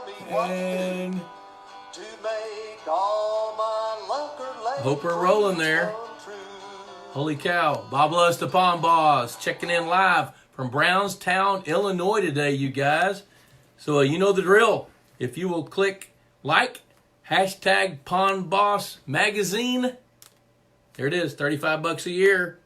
tell me what And to make all my luck hope we're rolling there. Holy cow. Bob Loves the Pond Boss checking in live from Brownstown, Illinois today, you guys. So you know the drill. If you will click like, hashtag Pond Boss Magazine, there it is, $35 a year.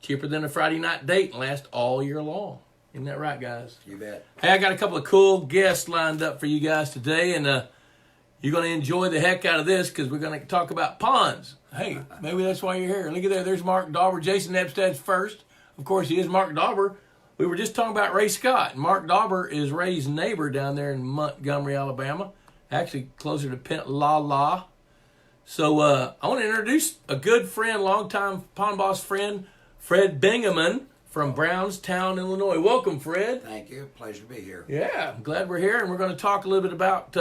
Cheaper than a Friday night date and lasts all year long. Isn't that right, guys? You bet. Hey, I got a couple of cool guests lined up for you guys today, and you're going to enjoy the heck out of this because we're going to talk about ponds. Hey, maybe that's why you're here. Look at there. There's Mark Dauber. Jason Epstad's first. Of course, he is Mark Dauber. We were just talking about Ray Scott. Mark Dauber is Ray's neighbor down there in Montgomery, Alabama. Actually, closer to Pensacola. So I want to introduce a good friend, longtime Pond Boss friend, Fred Bingaman from Brownstown, Illinois. Welcome, Fred. Thank you. Pleasure to be here. Yeah, I'm glad we're here, and we're going to talk a little bit about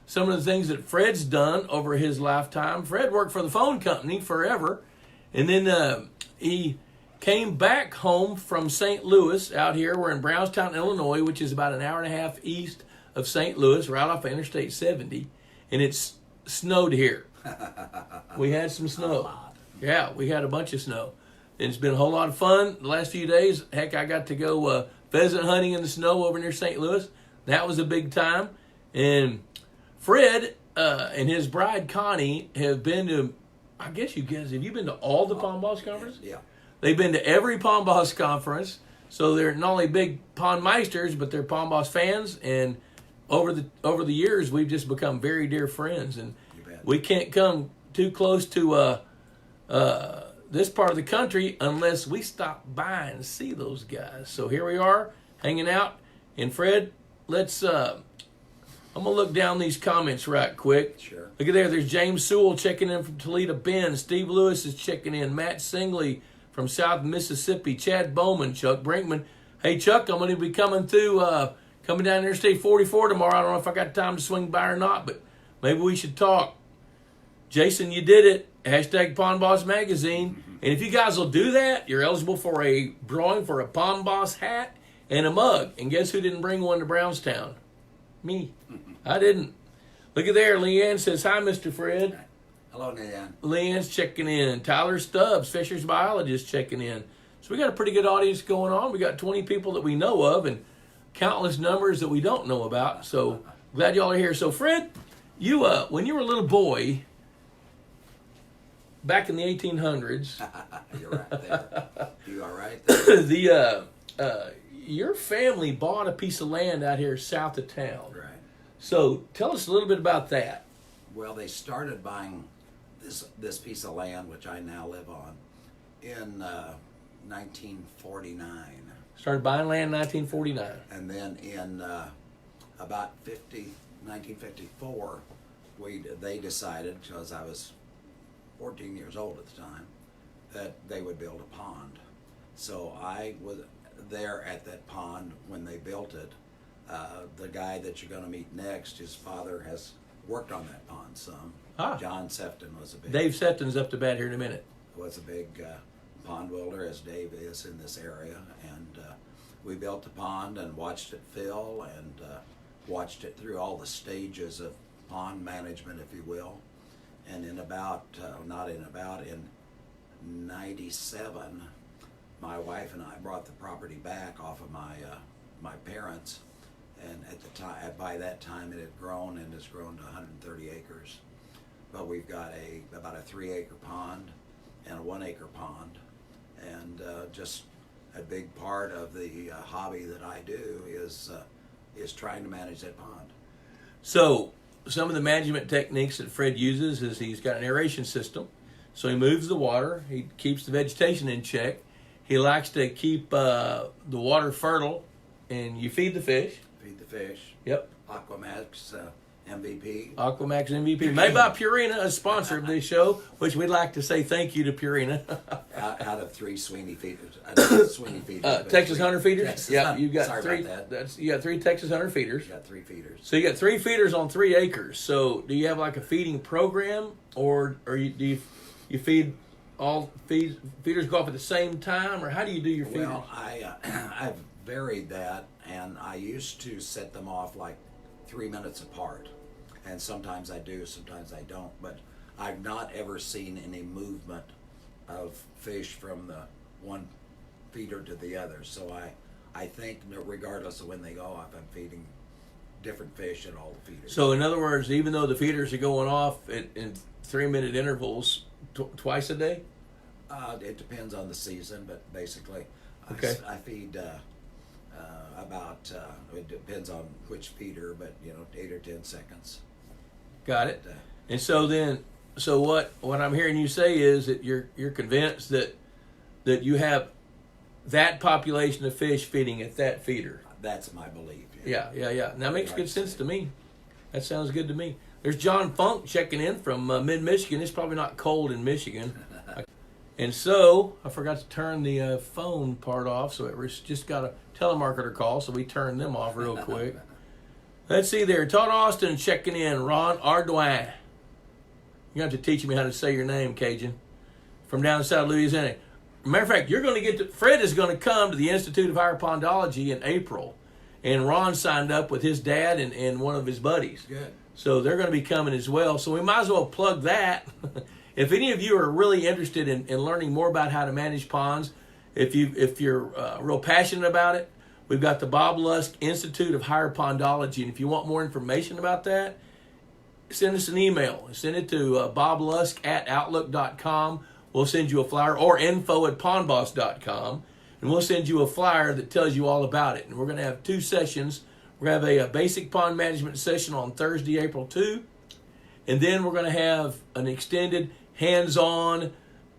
some of the things that Fred's done over his lifetime. Fred worked for the phone company forever, and then he came back home from St. Louis out here. We're in Brownstown, Illinois, which is about an hour and a half east of St. Louis, right off of Interstate 70, and it's snowed here. We had some snow. Yeah, we had a bunch of snow. It's been a whole lot of fun the last few days. Heck, I got to go pheasant hunting in the snow over near St. Louis. That was a big time. And Fred and his bride Connie have been to, I guess you guys, have you been to all the Pond Boss conferences? Yeah. They've been to every Pond Boss conference. So they're not only big pond meisters, but they're Pond Boss fans. And over the years, we've just become very dear friends. And we can't come too close to this part of the country unless we stop by and see those guys. So here we are, hanging out. And Fred, let's I'm gonna look down these comments right quick. Sure. Look at there. There's James Sewell checking in from Toledo, Bend. Steve Lewis is checking in. Matt Singley from South Mississippi. Chad Bowman, Chuck Brinkman. Hey Chuck, I'm gonna be coming down Interstate 44 tomorrow. I don't know if I got time to swing by or not, but maybe we should talk. Jason, you did it. Hashtag Pond Boss Magazine. And if you guys will do that, you're eligible for a drawing for a Pond Boss hat and a mug. And guess who didn't bring one to Brownstown? Me. I didn't. Look at there. Leanne says, hi, Mr. Fred. Hello, Leanne. Leanne's checking in. Tyler Stubbs, Fisher's biologist, checking in. So we got a pretty good audience going on. We got 20 people that we know of and countless numbers that we don't know about. So glad y'all are here. So Fred, you when you were a little boy, back in the 1800s. You're right there. You are right there. Your family bought a piece of land out here south of town. Right. So tell us a little bit about that. Well, they started buying this piece of land, which I now live on, in 1949. Started buying land in 1949. And then in about 1954, they decided, because I was 14 years old at the time, that they would build a pond. So I was there at that pond when they built it. The guy that you're going to meet next, his father has worked on that pond some. John Sefton was a big... Dave Sefton's up to bat here in a minute. Was a big pond builder, as Dave is in this area. And we built the pond and watched it fill and watched it through all the stages of pond management, if you will. And in in 97, my wife and I brought the property back off of my parents, and at the time, by that time, it had grown and has grown to 130 acres. But we've got about a 3-acre pond and a 1-acre pond, and just a big part of the hobby that I do is trying to manage that pond. So some of the management techniques that Fred uses is he's got an aeration system. So he moves the water. He keeps the vegetation in check. He likes to keep the water fertile, and you feed the fish. Feed the fish. Yep. Aquamax MVP. Aquamax MVP. Made by Purina, a sponsor of this show, which we'd like to say thank you to Purina. out of 3 Sweeney feeders. Texas Hunter feeders? Texas Yeah, Hunter. you got Sorry 3. about that. You got 3 Texas Hunter feeders. You got 3 feeders. So you got 3 feeders on 3 acres. So do you have like a feeding program, or do you feed all feeders go off at the same time, or how do you do your feeders? Well, I've varied that, and I used to set them off like 3 minutes apart. And sometimes I do, sometimes I don't. But I've not ever seen any movement of fish from the one feeder to the other. So I think that regardless of when they go off, I'm feeding different fish at all the feeders. So in other words, even though the feeders are going off in 3-minute intervals twice a day? It depends on the season, but basically Okay. I feed about, it depends on which feeder, but 8 or 10 seconds. Got it. And so what I'm hearing you say is that you're convinced that you have that population of fish feeding at that feeder. That's my belief. Yeah. And that makes good sense to me. That sounds good to me. There's John Funk checking in from mid-Michigan. It's probably not cold in Michigan. And so I forgot to turn the phone part off, so it was just got a telemarketer call, so we turned them off real quick. Let's see there. Todd Austin checking in. Ron Ardoin. You have to teach me how to say your name, Cajun. From down south Louisiana. Matter of fact, you're going to Fred is going to come to the Institute of Higher Pondology in April. And Ron signed up with his dad and one of his buddies. Good. So they're going to be coming as well. So we might as well plug that. If any of you are really interested in learning more about how to manage ponds, if you're real passionate about it, we've got the Bob Lusk Institute of Higher Pondology. And if you want more information about that, send us an email. Send it to boblusk@outlook.com. We'll send you a flyer, or info@pondboss.com. And we'll send you a flyer that tells you all about it. And we're going to have 2 sessions. We're going to have a basic pond management session on Thursday, April 2. And then we're going to have an extended, hands-on,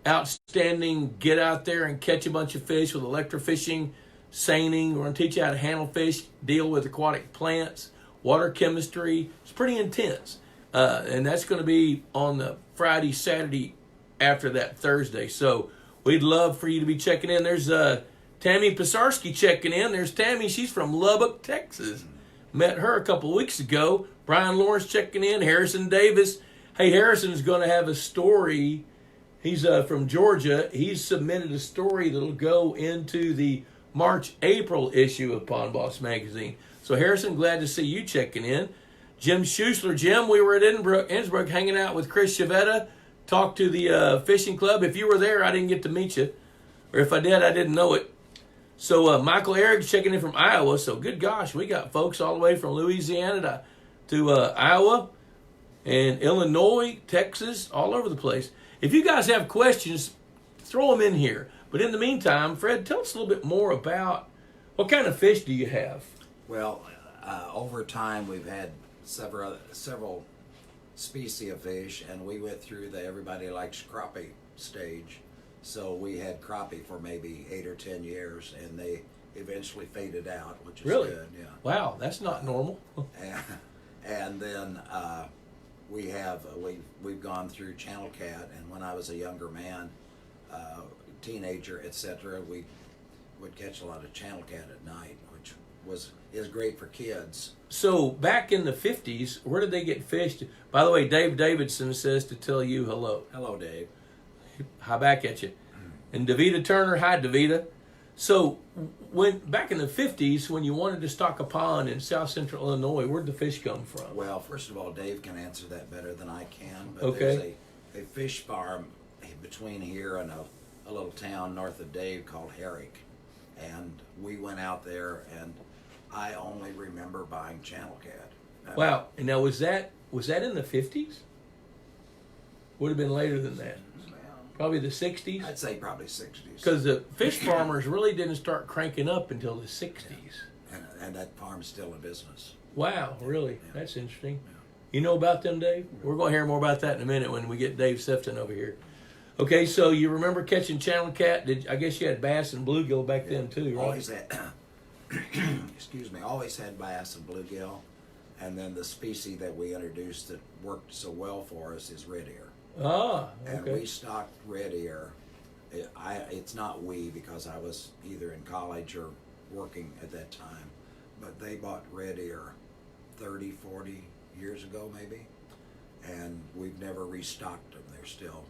outstanding, get out there and catch a bunch of fish with electrofishing, seining. We're going to teach you how to handle fish, deal with aquatic plants, water chemistry. It's pretty intense. And that's going to be on the Friday, Saturday after that Thursday. So we'd love for you to be checking in. There's Tammy Pisarski checking in. There's Tammy. She's from Lubbock, Texas. Met her a couple weeks ago. Brian Lawrence checking in. Harrison Davis. Hey, Harrison's going to have a story. He's from Georgia. He's submitted a story that'll go into the March-April issue of Pond Boss Magazine. So, Harrison, glad to see you checking in. Jim Schuessler. Jim, we were at Innsbruck hanging out with Chris Chavetta. Talked to the fishing club. If you were there, I didn't get to meet you. Or if I did, I didn't know it. So Michael Eric's checking in from Iowa. So good gosh, we got folks all the way from Louisiana to Iowa and Illinois, Texas, all over the place. If you guys have questions, throw them in here. But in the meantime, Fred, tell us a little bit more about what kind of fish do you have? Well, over time we've had several species of fish, and we went through the everybody likes crappie stage. So we had crappie for maybe 8 or 10 years, and they eventually faded out, which is Really? good. Yeah. Wow, that's not normal. And then we've gone through channel cat, and when I was a younger man, teenager, etc., we would catch a lot of channel cat at night, which is great for kids. So back in the 50s, where did they get fished? By the way, Dave Davidson says to tell you hello. Hello, Dave. Hi back at you. And Davita Turner, hi Davita. So when back in the 50s, when you wanted to stock a pond in south central Illinois, where'd the fish come from? Well, first of all, Dave can answer that better than I can. But Okay. There's a fish farm between here and a little town north of Dave called Herrick. And we went out there, and I only remember buying channel cat. Wow. And now was that in the 50s? Would have been later than that. Probably the 60s? I'd say probably 60s. Because the fish farmers really didn't start cranking up until the 60s. And that farm's still in business. Wow, really? Yeah. That's interesting. Yeah. You know about them, Dave? We're going to hear more about that in a minute when we get Dave Sefton over here. Okay, so you remember catching channel cat? I guess you had bass and bluegill back then too, right? Always had, always had bass and bluegill. And then the species that we introduced that worked so well for us is red ear. Ah, And okay. we stocked red ear. It's not we, because I was either in college or working at that time, but they bought red ear 30, 40 years ago maybe, and we've never restocked them. They're still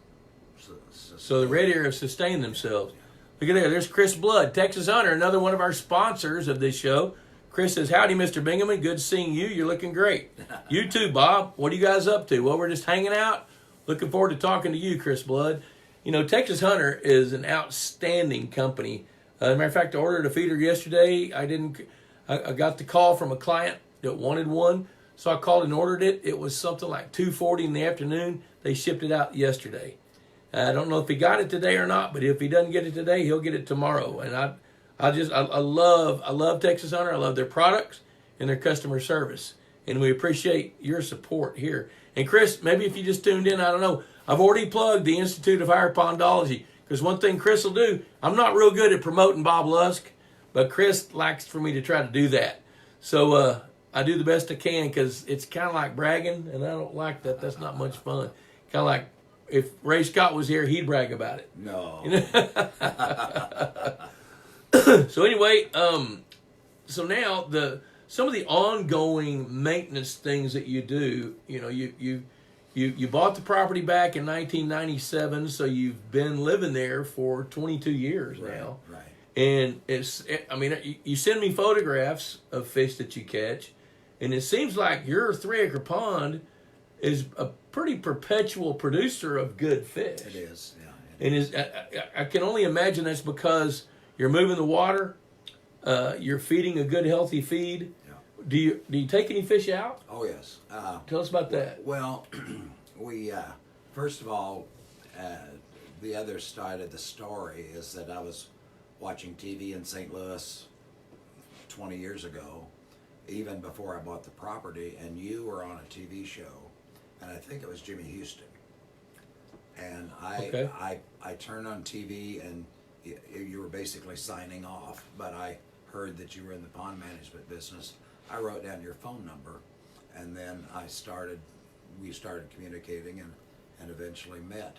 So the red ear have sustained themselves. Look at there. There's Chris Blood, Texas Hunter, another one of our sponsors of this show. Chris says, howdy, Mr. Bingaman. Good seeing you. You're looking great. You too, Bob. What are you guys up to? Well, we're just hanging out. Looking forward to talking to you, Chris Blood. You know, Texas Hunter is an outstanding company. As a matter of fact, I ordered a feeder yesterday. I got the call from a client that wanted one. So I called and ordered it. It was something like 2:40 in the afternoon. They shipped it out yesterday. I don't know if he got it today or not, but if he doesn't get it today, he'll get it tomorrow. And I love Texas Hunter. I love their products and their customer service. And we appreciate your support here. And Chris, maybe if you just tuned in, I don't know. I've already plugged the Institute of Higher Pondology, because one thing Chris will do, I'm not real good at promoting Bob Lusk, but Chris likes for me to try to do that. So I do the best I can, because it's kind of like bragging, and I don't like that. That's not much fun. Kind of like if Ray Scott was here, he'd brag about it. No. You know? So anyway, so now some of the ongoing maintenance things that you do, you know, you bought the property back in 1997, so you've been living there for 22 years now. Right. And you send me photographs of fish that you catch, and it seems like your 3-acre pond is a pretty perpetual producer of good fish. It is, yeah. And I can only imagine that's because you're moving the water, you're feeding a good healthy feed. Yeah. Do you take any fish out? Oh, yes. Tell us about that. Well, we, first of all, the other side of the story is that I was watching TV in St. Louis 20 years ago, even before I bought the property, and you were on a TV show, and I think it was Jimmy Houston. And I turned on TV, and you were basically signing off, but I heard that you were in the pond management business. I wrote down your phone number, and then we started communicating and eventually met.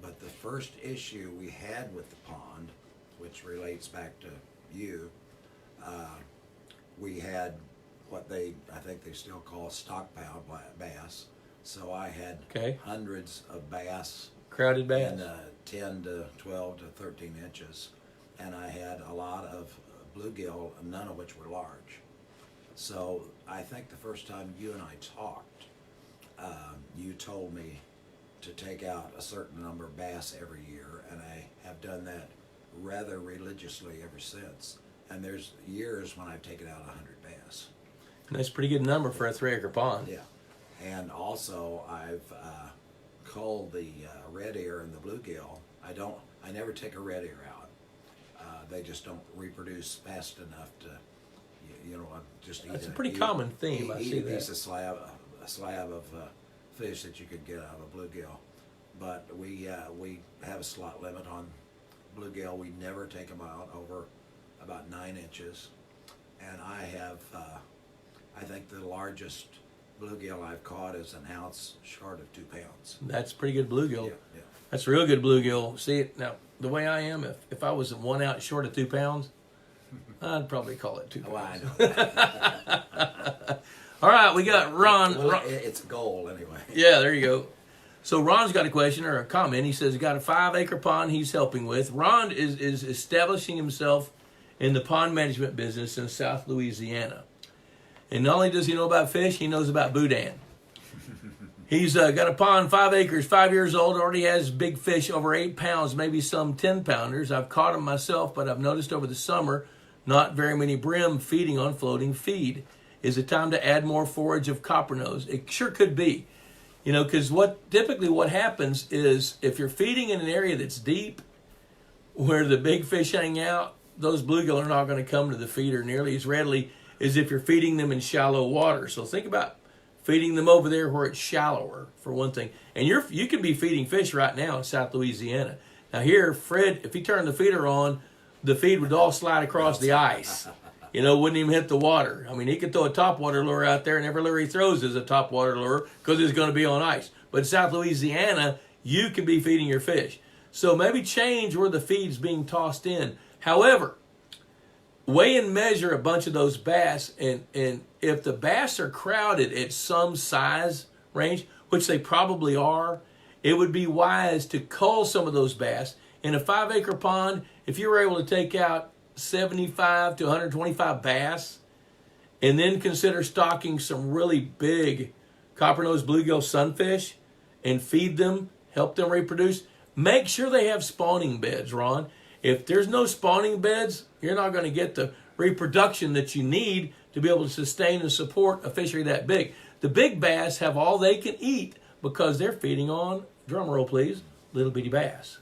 But the first issue we had with the pond, which relates back to you, we had what I think they still call stockpile bass. So I had hundreds of bass. Crowded bass. In 10 to 12 to 13 inches. And I had a lot of bluegill, none of which were large. So I think the first time you and I talked, you told me to take out a certain number of bass every year, and I have done that rather religiously ever since. And there's years when I've taken out 100 bass. That's a pretty good number for a 3-acre pond. Yeah. And also I've culled the red ear and the bluegill. I never take a red ear out. They just don't reproduce fast enough to, just eat. That's a pretty common theme. I see a that. piece of slab of fish that you could get out of a bluegill. But we have a slot limit on bluegill. We never take them out over about 9 inches. And I have, I think the largest bluegill I've caught is an ounce short of 2 pounds. That's pretty good bluegill. Yeah. That's real good bluegill. See it now. The way I am, if I was 1 ounce short of 2 pounds, I'd probably call it 2 pounds. Well, I know that. All right, we got Ron. Well, it's a goal anyway. Yeah, there you go. So Ron's got a question or a comment. He says he's got a 5-acre pond he's helping with. Ron is establishing himself in the pond management business in South Louisiana. And not only does he know about fish, he knows about boudin. He's got a pond, 5 acres, 5 years old, already has big fish over 8 pounds, maybe some 10-pounders. I've caught them myself, but I've noticed over the summer, not very many brim feeding on floating feed. Is it time to add more forage of coppernose? It sure could be. Because typically what happens is if you're feeding in an area that's deep, where the big fish hang out, those bluegill are not going to come to the feeder nearly as readily as if you're feeding them in shallow water. So think about feeding them over there where it's shallower, for one thing. And you can be feeding fish right now in South Louisiana. Now here, Fred, if he turned the feeder on, the feed would all slide across the ice. Wouldn't even hit the water. I mean, he could throw a topwater lure out there, and every lure he throws is a topwater lure because it's going to be on ice. But in South Louisiana, you can be feeding your fish. So maybe change where the feed's being tossed in. However, weigh and measure a bunch of those bass, and if the bass are crowded at some size range, which they probably are, it would be wise to cull some of those bass. In a 5-acre pond, if you were able to take out 75 to 125 bass, and then consider stocking some really big copper-nosed bluegill sunfish and feed them, help them reproduce. Make sure they have spawning beds, Ron. If there's no spawning beds, you're not going to get the reproduction that you need to be able to sustain and support a fishery that big. The big bass have all they can eat because they're feeding on, drum roll please, little bitty bass.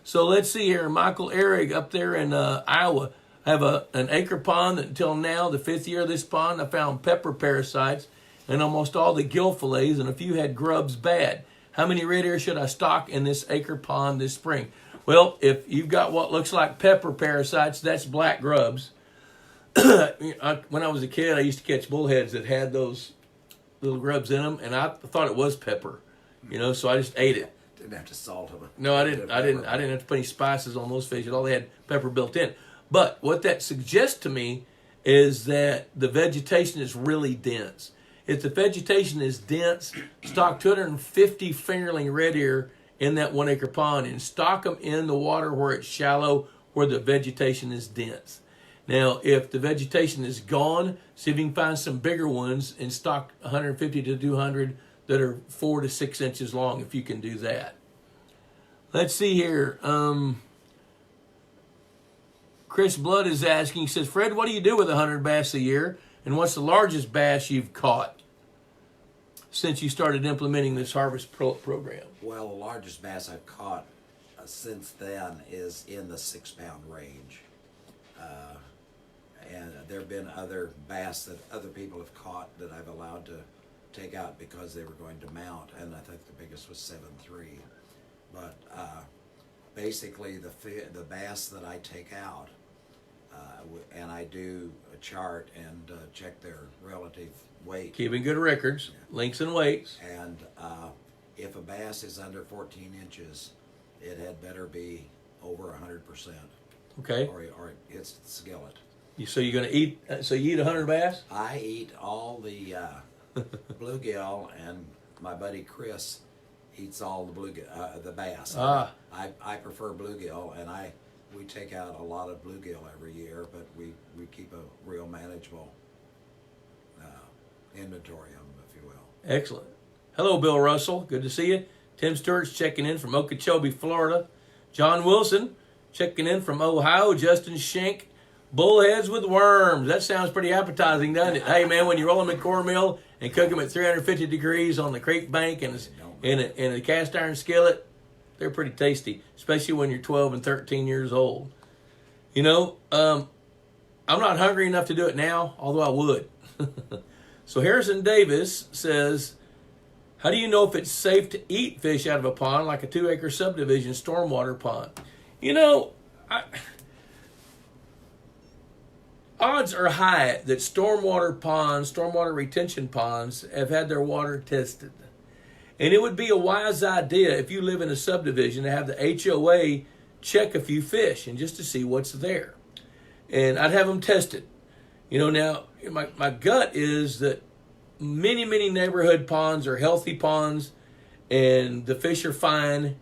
So let's see here, Michael Ehrig up there in Iowa. I have an acre pond that until now, the 5th year of this pond, I found pepper parasites and almost all the gill fillets, and a few had grubs bad. How many red ear should I stock in this acre pond this spring? Well, if you've got what looks like pepper parasites, that's black grubs. When I was a kid, I used to catch bullheads that had those little grubs in them, and I thought it was pepper, so I just ate it. Didn't have to salt them. No, I didn't have to put any spices on those fish. All they had pepper built in. But what that suggests to me is that the vegetation is really dense. If the vegetation is dense, stock 250 fingerling red ear in that 1 acre pond and stock them in the water where it's shallow, where the vegetation is dense. Now, if the vegetation is gone, see if you can find some bigger ones and stock 150 to 200 that are 4 to 6 inches long, if you can do that. Let's see here. Chris Blood is asking, he says, Fred, what do you do with 100 bass a year? And what's the largest bass you've caught since you started implementing this harvest program? Well, the largest bass I've caught since then is in the 6-pound range. And there have been other bass that other people have caught that I've allowed to take out because they were going to mount, and I think the biggest was 7.3. But basically the bass that I take out, and I do a chart and check their relative weight. Keeping good records, lengths and weights. And if a bass is under 14 inches, it had better be over 100%. Okay. Or it's skillet. So you're going to eat, so you eat 100 bass? I eat all the bluegill, and my buddy Chris eats all the bass. I prefer bluegill, and we take out a lot of bluegill every year, but we keep a real manageable inventory of them, if you will. Excellent. Hello, Bill Russell. Good to see you. Tim Stewart's checking in from Okeechobee, Florida. John Wilson checking in from Ohio. Justin Schenk, bullheads with worms. That sounds pretty appetizing, doesn't it? Hey, man, when you roll them in cornmeal and cook them at 350 degrees on the creek bank and in a cast iron skillet, they're pretty tasty, especially when you're 12 and 13 years old. I'm not hungry enough to do it now, although I would. So Harrison Davis says, how do you know if it's safe to eat fish out of a pond like a 2-acre subdivision stormwater pond? Odds are high that stormwater retention ponds, have had their water tested. And it would be a wise idea if you live in a subdivision to have the HOA check a few fish and just to see what's there. And I'd have them tested. Now, my gut is that many, many neighborhood ponds are healthy ponds and the fish are fine.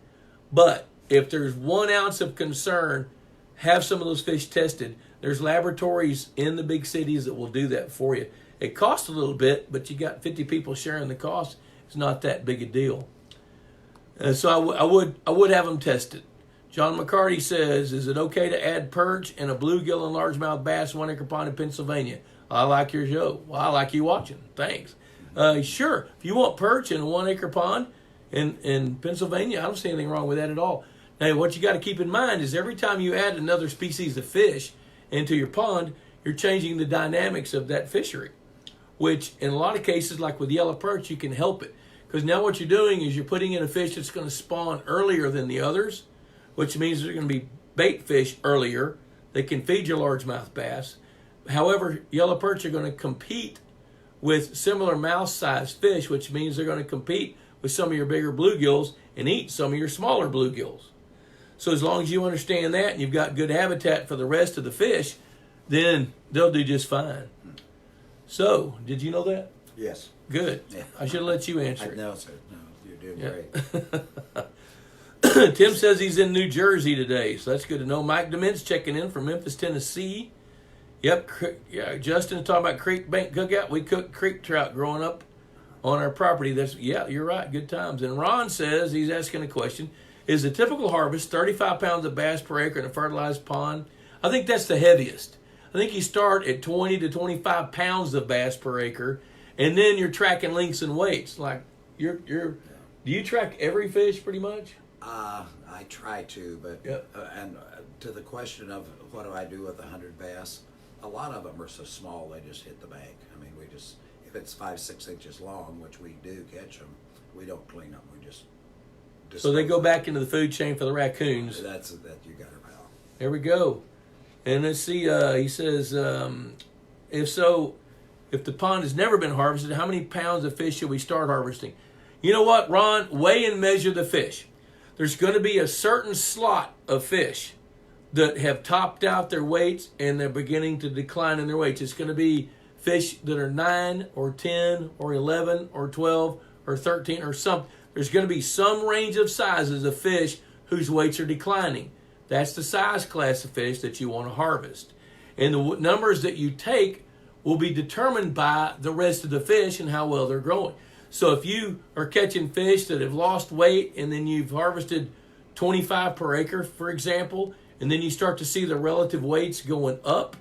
But if there's 1 ounce of concern, have some of those fish tested. There's laboratories in the big cities that will do that for you. It costs a little bit, but you got 50 people sharing the cost. It's not that big a deal. So I would have them tested. John McCarty says, is it okay to add perch and a bluegill and largemouth bass 1 acre pond in Pennsylvania? I like your show. Well, I like you watching. Thanks. Sure. If you want perch in a 1 acre pond in Pennsylvania, I don't see anything wrong with that at all. Now, what you got to keep in mind is every time you add another species of fish into your pond, you're changing the dynamics of that fishery, which in a lot of cases, like with yellow perch, you can help it. Because now what you're doing is you're putting in a fish that's going to spawn earlier than the others, which means they're going to be bait fish earlier. They can feed your largemouth bass. However, yellow perch are going to compete with similar mouth-sized fish, which means they're going to compete with some of your bigger bluegills and eat some of your smaller bluegills. So as long as you understand that and you've got good habitat for the rest of the fish, then they'll do just fine. So, did you know that? Yes. Good. Yeah. I should have let you answer it. No, sir. No, you're doing great. Tim says he's in New Jersey today, so that's good to know. Mike Demint's checking in from Memphis, Tennessee. Yep, yeah. Justin was talking about creek bank cookout. We cooked creek trout growing up on our property. Yeah, you're right. Good times. And Ron says, he's asking a question: is the typical harvest 35 pounds of bass per acre in a fertilized pond? I think that's the heaviest. I think you start at 20 to 25 pounds of bass per acre, and then you're tracking lengths and weights. Like do you track every fish pretty much? I try to, but Yep. And to the question of what do I do with 100 bass, a lot of them are so small they just hit the bank. I mean, if it's 5-6 inches long, which we do catch them, we don't clean them. We just So they go back into the food chain for the raccoons. That you got it, pal. There we go. And let's see, he says, if the pond has never been harvested, how many pounds of fish should we start harvesting? You know what, Ron? Weigh and measure the fish. There's going to be a certain slot of fish that have topped out their weights and they're beginning to decline in their weights. It's going to be fish that are 9 or 10 or 11 or 12 or 13 or something. There's going to be some range of sizes of fish whose weights are declining. That's the size class of fish that you want to harvest. And the numbers that you take will be determined by the rest of the fish and how well they're growing. So if you are catching fish that have lost weight and then you've harvested 25 per acre, for example, and then you start to see the relative weights going up,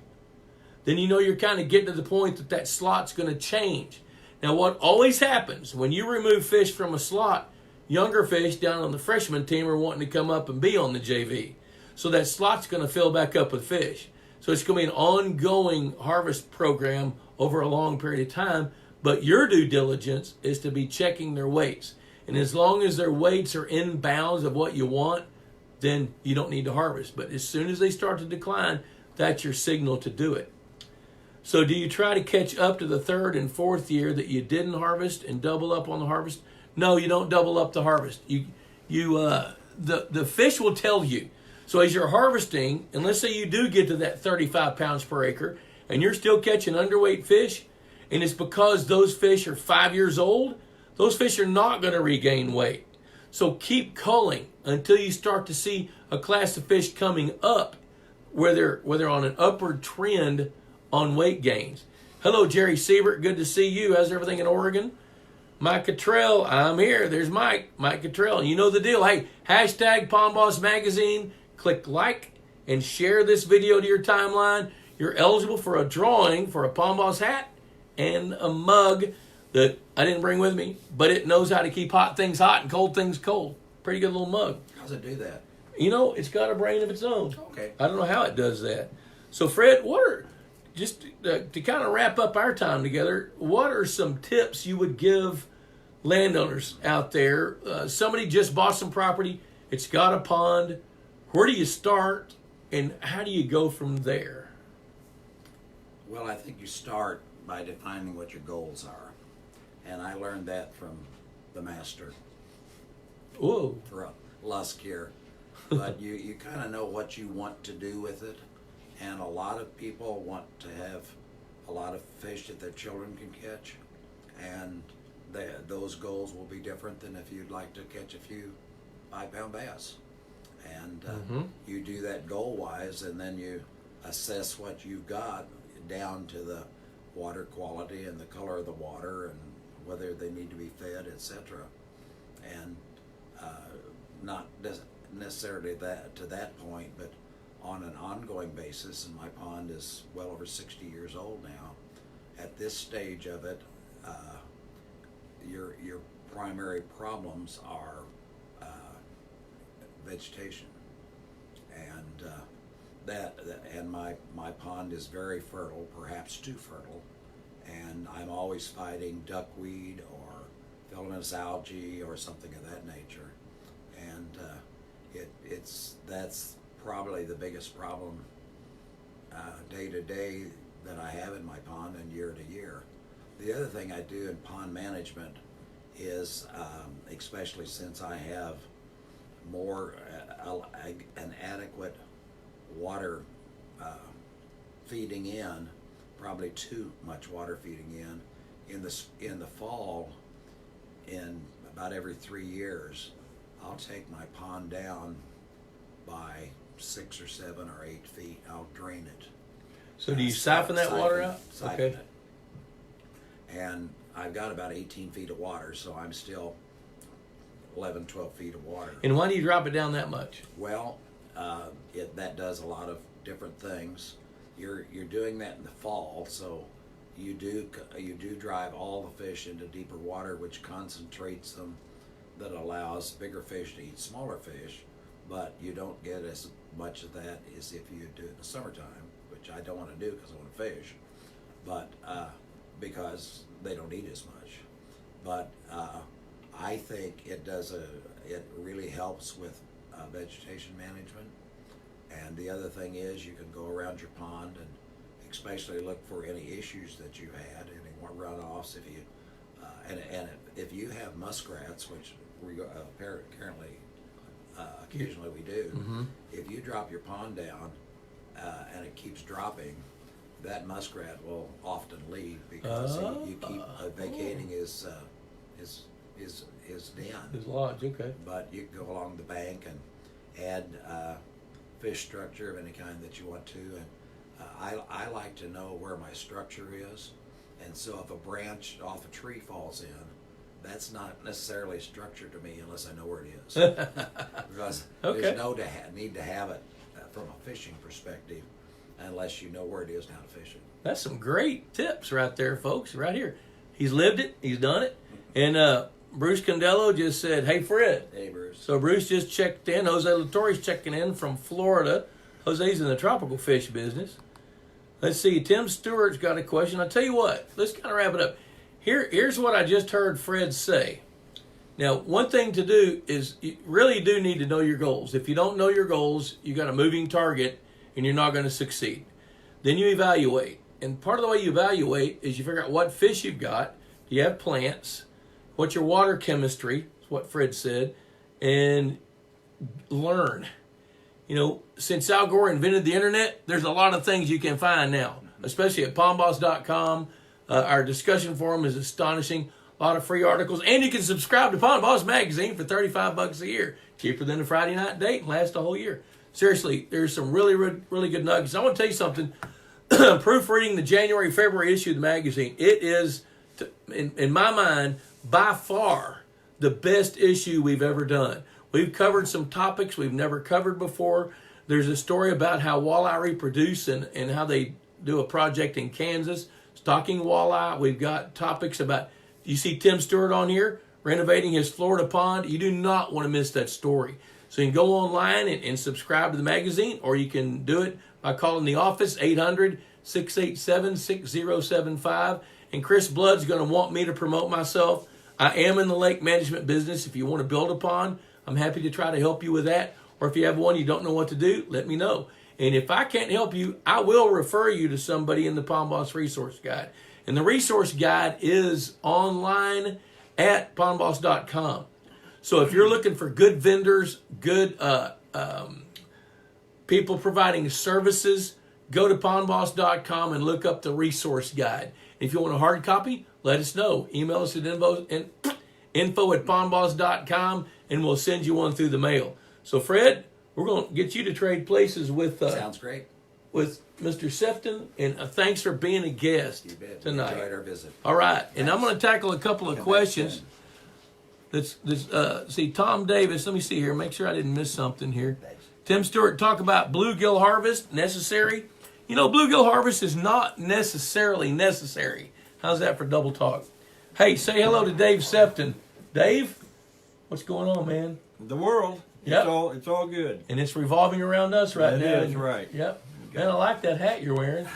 then you know you're kind of getting to the point that that slot's going to change. Now, what always happens when you remove fish from a slot, younger fish down on the freshman team are wanting to come up and be on the JV. So that slot's going to fill back up with fish. So it's going to be an ongoing harvest program over a long period of time. But your due diligence is to be checking their weights. And as long as their weights are in bounds of what you want, then you don't need to harvest. But as soon as they start to decline, that's your signal to do it. So do you try to catch up to the third and fourth year that you didn't harvest and double up on the harvest? No, you don't double up the harvest. The fish will tell you. So as you're harvesting, and let's say you do get to that 35 pounds per acre, and you're still catching underweight fish, and it's because those fish are 5 years old, those fish are not going to regain weight. So keep culling until you start to see a class of fish coming up where they're on an upward trend on weight gains. Hello, Jerry Siebert. Good to see you. How's everything in Oregon? Mike Cottrell, I'm here. There's Mike Cottrell. You know the deal. Hey, hashtag Pond Boss Magazine. Click like and share this video to your timeline. You're eligible for a drawing for a Pond Boss hat and a mug that I didn't bring with me, but it knows how to keep hot things hot and cold things cold. Pretty good little mug. How's it do that? You know, it's got a brain of its own. Okay. I don't know how it does that. So, Fred, just to kind of wrap up our time together, what are some tips you would give landowners out there? Somebody just bought some property. It's got a pond. Where do you start, and how do you go from there? Well, I think you start by defining what your goals are. And I learned that from the master. Whoa. Lusk here. But you kind of know what you want to do with it. And a lot of people want to have a lot of fish that their children can catch. And those goals will be different than if you'd like to catch a few 5-pound bass. And you do that goal-wise, and then you assess what you've got down to the water quality and the color of the water and whether they need to be fed, etc. And not necessarily that to that point, but on an ongoing basis, and my pond is well over 60 years old now. At this stage of it, your primary problems are vegetation, and and my pond is very fertile, perhaps too fertile, and I'm always fighting duckweed or filamentous algae or something of that nature, and that's probably the biggest problem day to day that I have in my pond and year to year. The other thing I do in pond management is, especially since I have more an adequate water feeding in, probably too much water feeding in the fall, in about every 3 years, I'll take my pond down by 6 or 7 or 8 feet. I'll drain it. So do you siphon that water out? Siphon it. And I've got about 18 feet of water, so I'm still 11, 12 feet of water. And why do you drop it down that much? Well, that does a lot of different things. You're doing that in the fall, so you do drive all the fish into deeper water, which concentrates them, that allows bigger fish to eat smaller fish, but you don't get as much of that as if you do it in the summertime, which I don't want to do because I want to fish, but because they don't eat as much. But I think it really helps with vegetation management. And the other thing is you can go around your pond and especially look for any issues that you had, any more runoffs. If you and if you have muskrats, which we apparently occasionally we do, Mm-hmm. if you drop your pond down and it keeps dropping, that muskrat will often leave because you keep vacating his den. His lodge, okay. But you can go along the bank and add fish structure of any kind that you want to. And I like to know where my structure is. And so if a branch off a tree falls in, that's not necessarily structure to me unless I know where it is. Because there's no need to have it from a fishing perspective unless you know where it is and how to fish it. That's some great tips right there, folks, right here. He's lived it. He's done it. And Bruce Condello just said, hey, Fred. Hey, Bruce. So Bruce just checked in. Jose Latorre's checking in from Florida. Jose's in the tropical fish business. Let's see. Tim Stewart's got a question. I'll tell you what. Let's kind of wrap it up. Here's what I just heard Fred say. Now, one thing to do is you really do need to know your goals. If you don't know your goals, you got a moving target and you're not going to succeed. Then you evaluate. And part of the way you evaluate is you figure out what fish you've got. Do you have plants? What's your water chemistry? Is what Fred said. And learn. You know, since Al Gore invented the internet, there's a lot of things you can find now, especially at pondboss.com. Our discussion forum is astonishing. A lot of free articles. And you can subscribe to Pond Boss Magazine for $35 a year. Cheaper than a Friday night date and lasts a whole year. Seriously, there's some really, really good nuggets. I want to tell you something. Proofreading the January, February issue of the magazine, it is, in my mind, by far the best issue we've ever done. We've covered some topics we've never covered before. There's a story about how walleye reproduce and how they do a project in Kansas, stocking walleye. We've got topics about, you see Tim Stewart on here, renovating his Florida pond. You do not want to miss that story. So you can go online and subscribe to the magazine, or you can do it by calling the office, 800-687-6075. And Chris Blood's going to want me to promote myself. I am in the lake management business. If you want to build a pond, I'm happy to try to help you with that. Or if you have one you don't know what to do, let me know. And if I can't help you, I will refer you to somebody in the Pond Boss Resource Guide. And the resource guide is online at pondboss.com. So if you're looking for good vendors, good people providing services, go to pondboss.com and look up the resource guide. If you want a hard copy, let us know. Email us at info@pondboss.com and we'll send you one through the mail. So Fred, we're going to get you to trade places with Sounds great. With Mr. Sefton, and thanks for being a guest You bet. tonight. Enjoyed our visit. All right, and Thanks. I'm going to tackle a couple of Come questions. back Let's see, Tom Davis, let me see here, make sure I didn't miss something here. Thanks. Tim Stewart, talk about bluegill harvest, necessary. You know, bluegill harvest is not necessarily necessary. How's that for double talk? Hey, say hello to Dave Sefton. Dave, what's going on, man? The world. Yep. It's all good. And it's revolving around us right now. It is, right. Yep. Man, I like that hat you're wearing.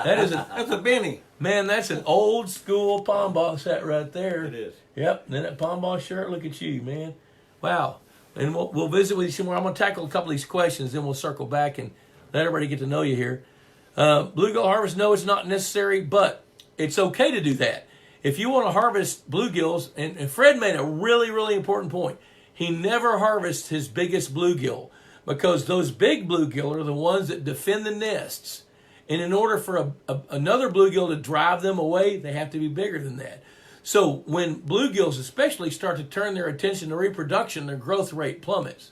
That's a Benny. Man, that's an old school Pond Boss hat right there. It is. Yep. And then that Pond Boss shirt, look at you, man. Wow. And we'll visit with you some more. I'm going to tackle a couple of these questions, then we'll circle back and let everybody get to know you here. Bluegill harvest, no, it's not necessary, but it's okay to do that. If you want to harvest bluegills, and Fred made a really, really important point. He never harvests his biggest bluegill because those big bluegill are the ones that defend the nests. And in order for another bluegill to drive them away, they have to be bigger than that. So when bluegills especially start to turn their attention to reproduction, their growth rate plummets.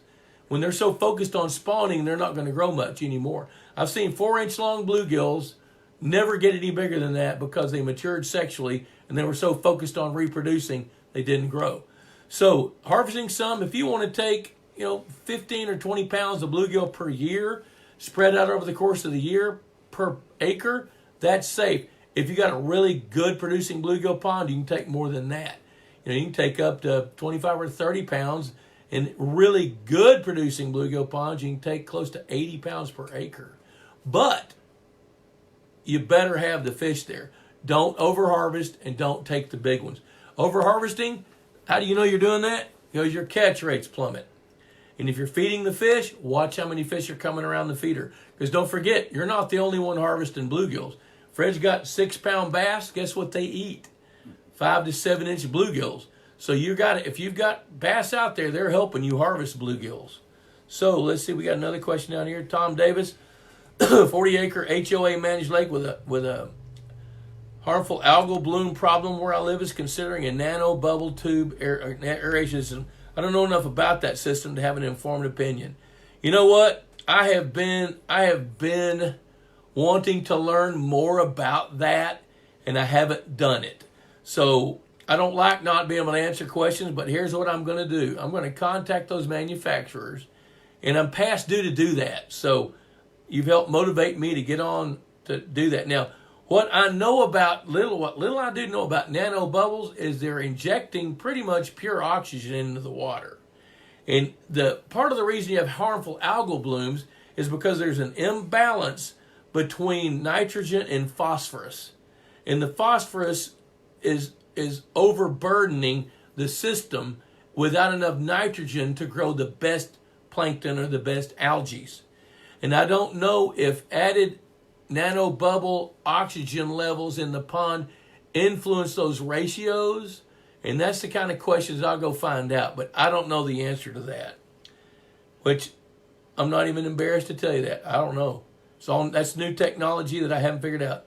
When they're so focused on spawning, they're not going to grow much anymore. I've seen 4-inch long bluegills never get any bigger than that because they matured sexually and they were so focused on reproducing they didn't grow. So harvesting some, if you want to take 15 or 20 pounds of bluegill per year, spread out over the course of the year per acre, that's safe. If you got a really good producing bluegill pond, you can take more than that. You can take up to 25 or 30 pounds. In really good producing bluegill ponds, you can take close to 80 pounds per acre. But you better have the fish there. Don't overharvest and don't take the big ones. Overharvesting, how do you know you're doing that? Because your catch rates plummet. And if you're feeding the fish, watch how many fish are coming around the feeder. Because don't forget, you're not the only one harvesting bluegills. Fred's got 6-pound bass. Guess what they eat? 5 to 7 inch bluegills. So if you've got bass out there, they're helping you harvest bluegills. So let's see, we got another question down here. Tom Davis, 40-acre HOA managed lake with a harmful algal bloom problem where I live is considering a nano bubble tube aeration system. I don't know enough about that system to have an informed opinion. You know what? I have been wanting to learn more about that, and I haven't done it. So I don't like not being able to answer questions, but here's what I'm going to do. I'm going to contact those manufacturers, and I'm past due to do that. So you've helped motivate me to get on to do that. Now, what I know about, what little I do know about nano bubbles is they're injecting pretty much pure oxygen into the water. And the part of the reason you have harmful algal blooms is because there's an imbalance between nitrogen and phosphorus. And the phosphorus is overburdening the system without enough nitrogen to grow the best plankton or the best algae. And I don't know if added nanobubble oxygen levels in the pond influence those ratios. And that's the kind of questions I'll go find out. But I don't know the answer to that. Which I'm not even embarrassed to tell you that. I don't know. So that's new technology that I haven't figured out.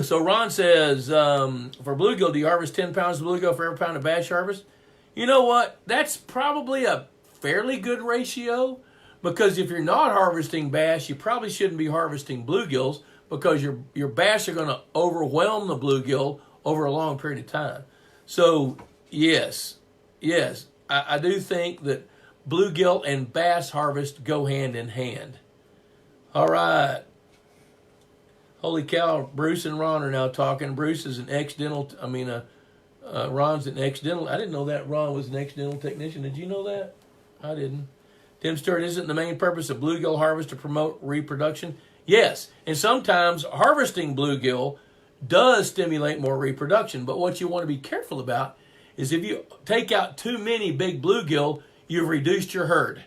So Ron says, for bluegill, do you harvest 10 pounds of bluegill for every pound of bass harvest? You know what? That's probably a fairly good ratio, because if you're not harvesting bass, you probably shouldn't be harvesting bluegills, because your bass are going to overwhelm the bluegill over a long period of time. So yes, I do think that bluegill and bass harvest go hand in hand. All right. Holy cow, Bruce and Ron are now talking. Bruce is an Ron's an ex-dental. I didn't know that Ron was an ex-dental technician. Did you know that? I didn't. Tim Stewart, isn't the main purpose of bluegill harvest to promote reproduction? Yes, and sometimes harvesting bluegill does stimulate more reproduction, but what you want to be careful about is if you take out too many big bluegill, you've reduced your herd.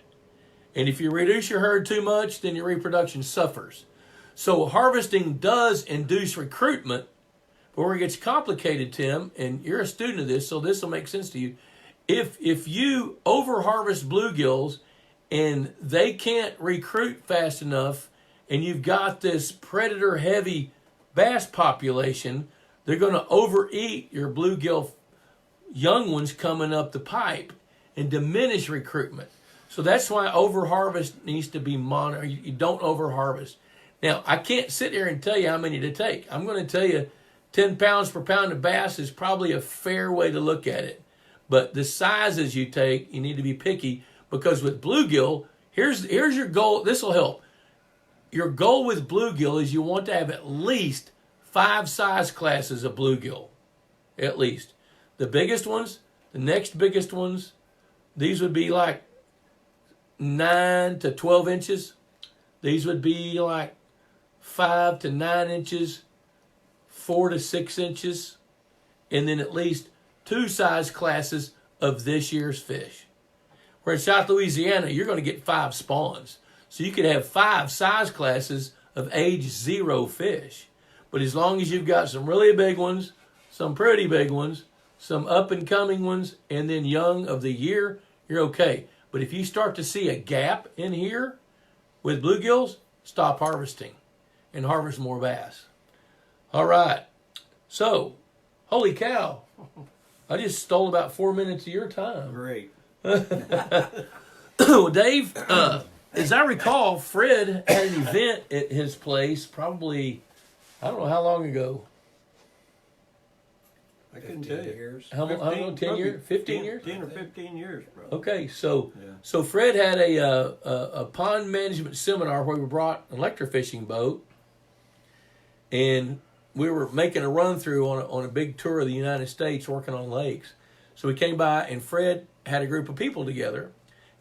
And if you reduce your herd too much, then your reproduction suffers. So harvesting does induce recruitment, but where it gets complicated, Tim, and you're a student of this, so this will make sense to you. If you over-harvest bluegills and they can't recruit fast enough, and you've got this predator-heavy bass population, they're going to overeat your bluegill young ones coming up the pipe and diminish recruitment. So that's why over-harvest needs to be monitored. You don't over-harvest. Now, I can't sit here and tell you how many to take. I'm going to tell you 10 pounds per pound of bass is probably a fair way to look at it. But the sizes you take, you need to be picky, because with bluegill, here's your goal. This will help. Your goal with bluegill is you want to have at least 5 size classes of bluegill. At least. The biggest ones, the next biggest ones, these would be like 9 to 12 inches. These would be like 5 to 9 inches, 4 to 6 inches, and then at least 2 size classes of this year's fish. Where in South Louisiana, you're going to get 5 spawns. So you could have 5 size classes of age 0 fish. But as long as you've got some really big ones, some pretty big ones, some up-and-coming ones, and then young of the year, you're okay. But if you start to see a gap in here with bluegills, stop harvesting and harvest more bass. All right. So, holy cow. I just stole about 4 minutes of your time. Great. Well, Dave, as I recall, Fred had an event at his place probably I don't know how long ago. I couldn't 15 tell you. years. How long? 10 years? 15 years? 10 or 15 years, bro. Okay, so Yeah. so Fred had a pond management seminar where we brought an electrofishing boat, and we were making a run through on a big tour of the United States working on lakes. So we came by, and Fred had a group of people together,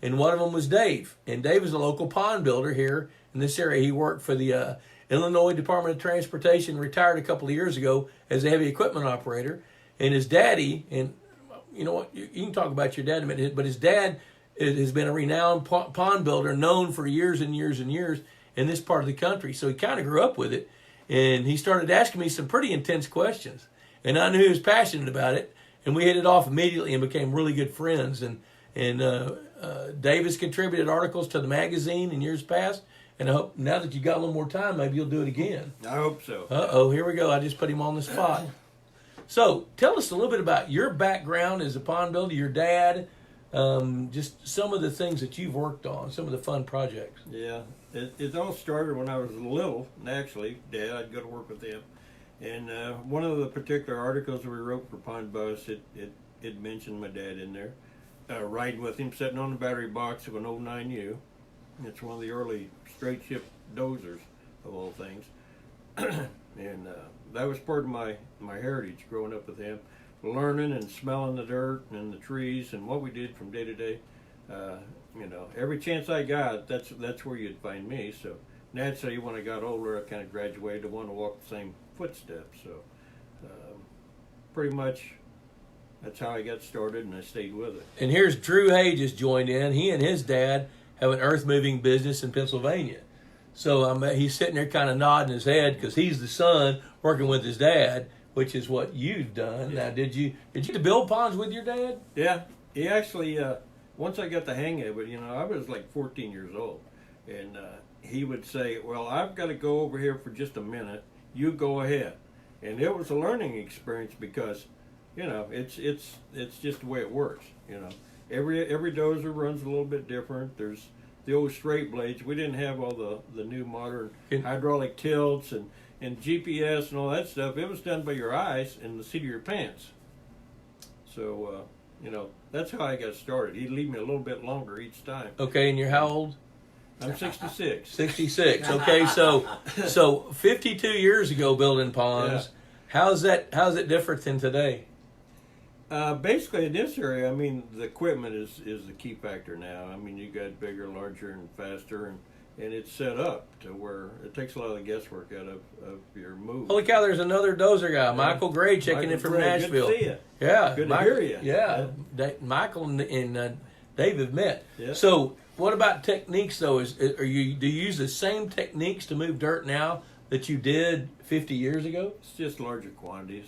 and one of them was Dave. And Dave is a local pond builder here in this area. He worked for the Illinois Department of Transportation, retired a couple of years ago as a heavy equipment operator. And his daddy, and you know what, you can talk about your dad in a minute, but his dad has been a renowned pond builder, known for years and years and years in this part of the country. So he kind of grew up with it, and he started asking me some pretty intense questions. And I knew he was passionate about it, and we hit it off immediately and became really good friends. And Dave has contributed articles to the magazine in years past, and I hope now that you got a little more time, maybe you'll do it again. I hope so. Uh-oh, here we go. I just put him on the spot. So tell us a little bit about your background as a pond builder, your dad, just some of the things that you've worked on, some of the fun projects. Yeah, it all started when I was little. And actually, Dad, I'd go to work with him. And one of the particular articles we wrote for Pond Bus, it mentioned my dad in there. Riding with him, sitting on the battery box of an 09U. It's one of the early straight ship dozers, of all things. And that was part of my heritage growing up with him, learning and smelling the dirt and the trees and what we did from day to day. Every chance I got, that's where you'd find me. So naturally, when I got older, I kind of graduated to want to walk the same footsteps. So pretty much that's how I got started, and I stayed with it. And here's Drew Hay just joined in. He and his dad have an earth moving business in Pennsylvania. So he's sitting there kind of nodding his head because he's the son working with his dad, which is what you've done. Yeah. Now, did you build ponds with your dad? Yeah, he actually, once I got the hang of it, I was like 14 years old. And he would say, well, I've got to go over here for just a minute. You go ahead. And it was a learning experience because, it's just the way it works. Every dozer runs a little bit different. There's the old straight blades. We didn't have all the new modern hydraulic tilts and GPS and all that stuff. It was done by your eyes and the seat of your pants. So, that's how I got started. He'd leave me a little bit longer each time. Okay, and you're how old? I'm 66. 66. Okay, so 52 years ago building ponds. Yeah. How's it different than today? Basically, in this area, the equipment is the key factor now. You got bigger, larger, and faster, and it's set up to where it takes a lot of the guesswork out of your move. Holy cow, there's another dozer guy, Michael Gray, checking in from Gray, Nashville. Good to see you. Yeah, Good Michael, to hear you. Yeah, Michael and Dave have met. Yeah. So, what about techniques though? Do you use the same techniques to move dirt now that you did 50 years ago? It's just larger quantities.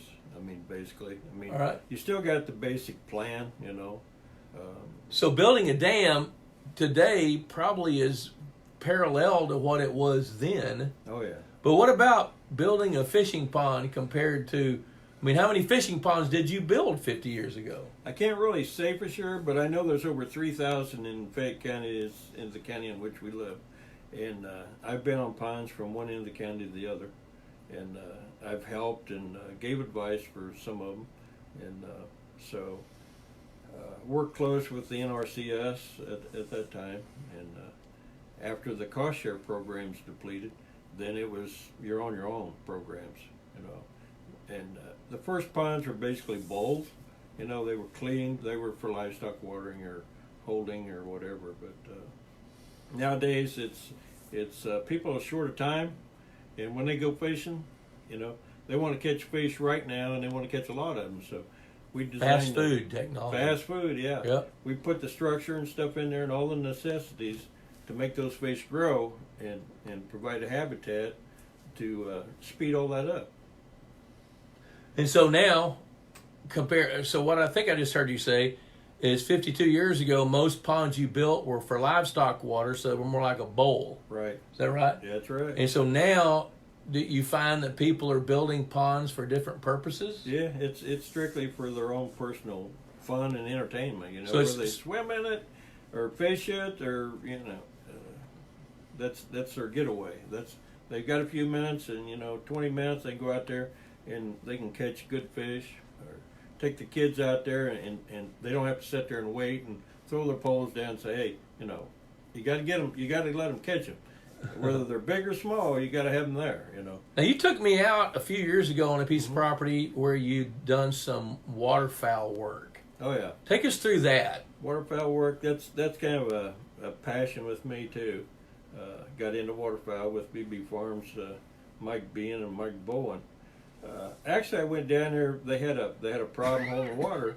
Basically. All right. You still got the basic plan, So building a dam today probably is parallel to what it was then. Oh, yeah. But what about building a fishing pond compared to, how many fishing ponds did you build 50 years ago? I can't really say for sure, but I know there's over 3,000 in Fayette County, in the county in which we live. And I've been on ponds from one end of the county to the other. And I've helped and gave advice for some of them. And so worked close with the NRCS at that time. And after the cost share programs depleted, then it was you're on your own programs, And the first ponds were basically bowls. They were clean. They were for livestock watering or holding or whatever. But nowadays it's people are short of time, and when they go fishing, they want to catch fish right now, and they want to catch a lot of them. So we designed fast food technology. Fast food, yeah. Yep. We put the structure and stuff in there and all the necessities to make those fish grow and provide a habitat to speed all that up. And so now, so what I think I just heard you say is 52 years ago, most ponds you built were for livestock water, so they were more like a bowl. Right. Is that right? Yeah, that's right. And so now, do you find that people are building ponds for different purposes? Yeah, it's strictly for their own personal fun and entertainment. So whether they swim in it or fish it or that's their getaway. That's they've got a few minutes, and 20 minutes they go out there and they can catch good fish, or take the kids out there and they don't have to sit there and wait and throw their poles down and say, hey, you got to get them, you got to let them catch them. Whether they're big or small, you got to have them there. Now, you took me out a few years ago on a piece of property where you'd done some waterfowl work. Oh yeah, take us through that. Waterfowl work. That's kind of a passion with me too. Got into waterfowl with BB Farms, Mike Bean and Mike Bowen. Actually, I went down there. They had a problem holding water,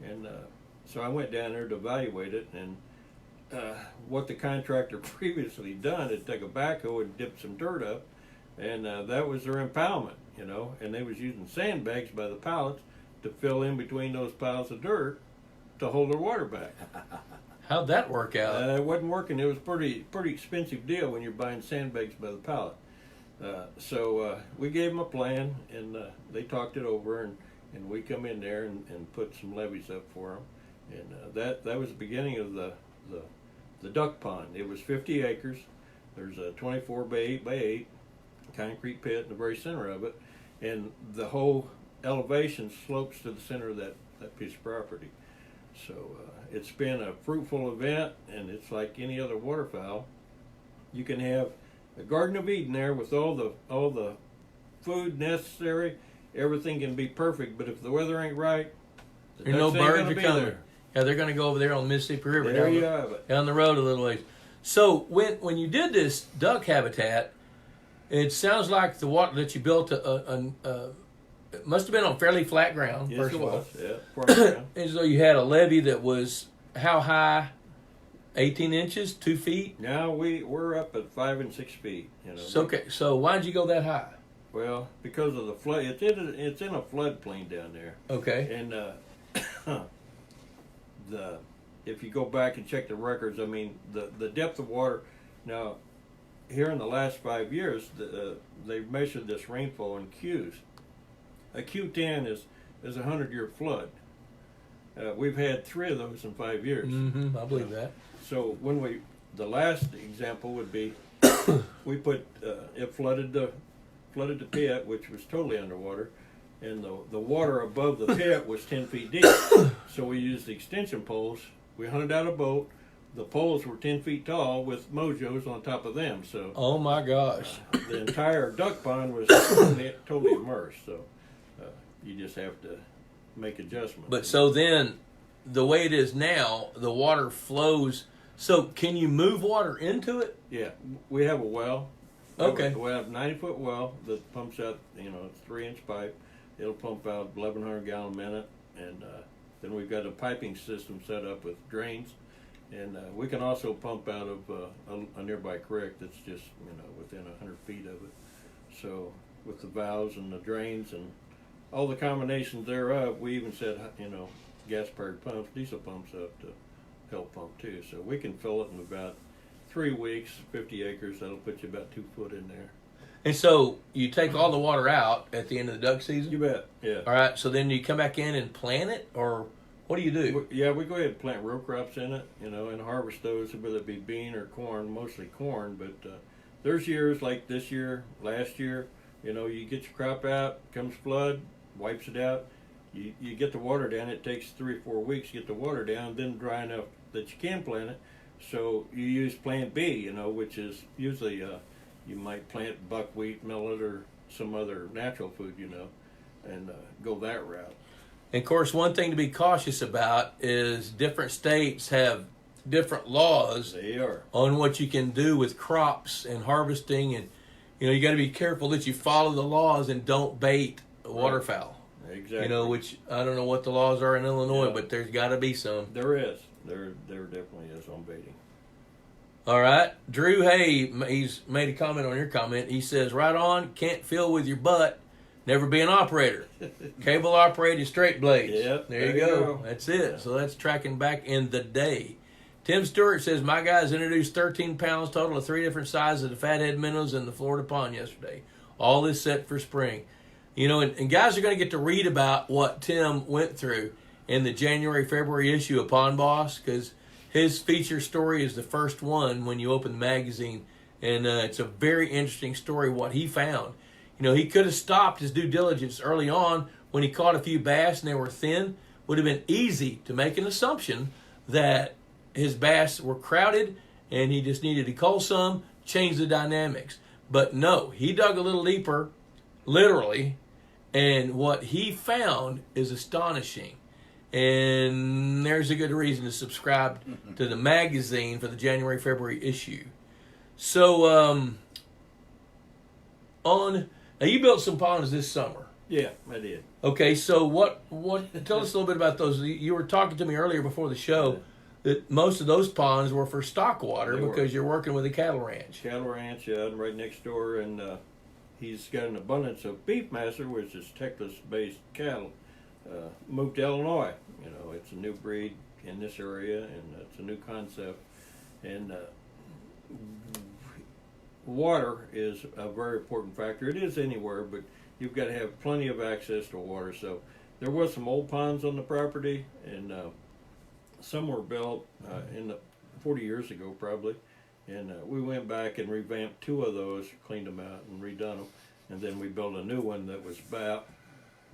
and so I went down there to evaluate it. And what the contractor previously done had took a backhoe and dipped some dirt up, and that was their impoundment. And they was using sandbags by the pallets to fill in between those piles of dirt to hold their water back. How'd that work out? It wasn't working. It was pretty expensive deal when you're buying sandbags by the pallet. So we gave them a plan, and they talked it over, and we come in there and put some levees up for them. And that was the beginning of the duck pond. It was 50 acres. There's a 24 by 8 by 8 concrete pit in the very center of it, and the whole elevation slopes to the center of that piece of property. So it's been a fruitful event, and it's like any other waterfowl. You can have a Garden of Eden there with all the food necessary. Everything can be perfect, but if the weather ain't right, the no ducks ain't birds gonna are be coming. there. Yeah, they're going to go over there on the Mississippi River. There you have it. Down the road a little ways. So when you did this duck habitat, it sounds like the water that you built it must have been on fairly flat ground. Yes, first it of all. was. Yeah, farm ground. And so you had a levee that was how high? 18 inches, 2 feet. Now we're up at 5 and 6 feet. So, okay. So why'd you go that high? Well, because of the flood. It's in a floodplain down there. Okay. And if you go back and check the records, I mean the depth of water. Now, here in the last 5 years, they've measured this rainfall in Qs. A Q10 is a 100-year flood. We've had 3 of those in 5 years. Mm-hmm, I believe that. So the last example would be, we put it flooded the pit, which was totally underwater, and the water above the pit was 10 feet deep. So we used the extension poles. We hunted out a boat. The poles were 10 feet tall with mojos on top of them. So oh my gosh, the entire duck pond was totally immersed. So you just have to make adjustments. But so then, the way it is now, the water flows. So can you move water into it? Yeah, we have a well. Okay. We have a 90-foot well that pumps out, it's 3-inch pipe. It'll pump out 1,100 gallon a minute. And then we've got a piping system set up with drains. And we can also pump out of a nearby creek that's just, within 100 feet of it. So with the valves and the drains and all the combinations thereof, we even said, gas-powered pumps, diesel pumps up to help pump too. So we can fill it in about 3 weeks, 50 acres. That'll put you about 2 foot in there. And so you take all the water out at the end of the duck season? You bet, yeah. All right, so then you come back in and plant it, or what do you do? Yeah, we go ahead and plant row crops in it, and harvest those, whether it be bean or corn, mostly corn. But there's years like this year, last year, you get your crop out, comes flood, wipes it out. You get the water down. It takes 3 or 4 weeks to get the water down, then dry enough that you can plant it. So you use Plan B, which is usually you might plant buckwheat, millet, or some other natural food, and go that route. And of course, one thing to be cautious about is different states have different laws They are. on what you can do with crops and harvesting, and you got to be careful that you follow the laws and don't bait waterfowl. Exactly. Which I don't know what the laws are in Illinois, Yeah. but there's got to be some. There is. There definitely is on baiting. All right. Drew Hay, he's made a comment on your comment. He says, right on, can't fill with your butt, never be an operator. Cable operated straight blades. Yep, There you go. That's it. Yeah. So that's tracking back in the day. Tim Stewart says, my guys introduced 13 pounds total of 3 different sizes of the fathead minnows in the Florida pond yesterday. All is set for spring. And guys are going to get to read about what Tim went through in the January-February issue of Pond Boss, because his feature story is the first one when you open the magazine, And it's a very interesting story what he found. You know, he could have stopped his due diligence early on when he caught a few bass and they were thin. Would have been easy to make an assumption that his bass were crowded and he just needed to cull some, change the dynamics. But no, he dug a little deeper, literally, and what he found is astonishing. And there's a good reason to subscribe to the magazine for the January-February issue. So, now you built some ponds this summer. Yeah, I did. Okay, so what? Tell us a little bit about those. You were talking to me earlier before the show that most of those ponds were for stock water because you're working with a cattle ranch. Cattle ranch, right next door, and he's got an abundance of beef master, which is Texas-based cattle. Moved to Illinois. You know, it's a new breed in this area, and it's a new concept. And water is a very important factor. It is anywhere, but you've got to have plenty of access to water. So there was some old ponds on the property, and some were built in the 40 years ago probably. And we went back and revamped 2 of those, cleaned them out and redone them. And then we built a new one that was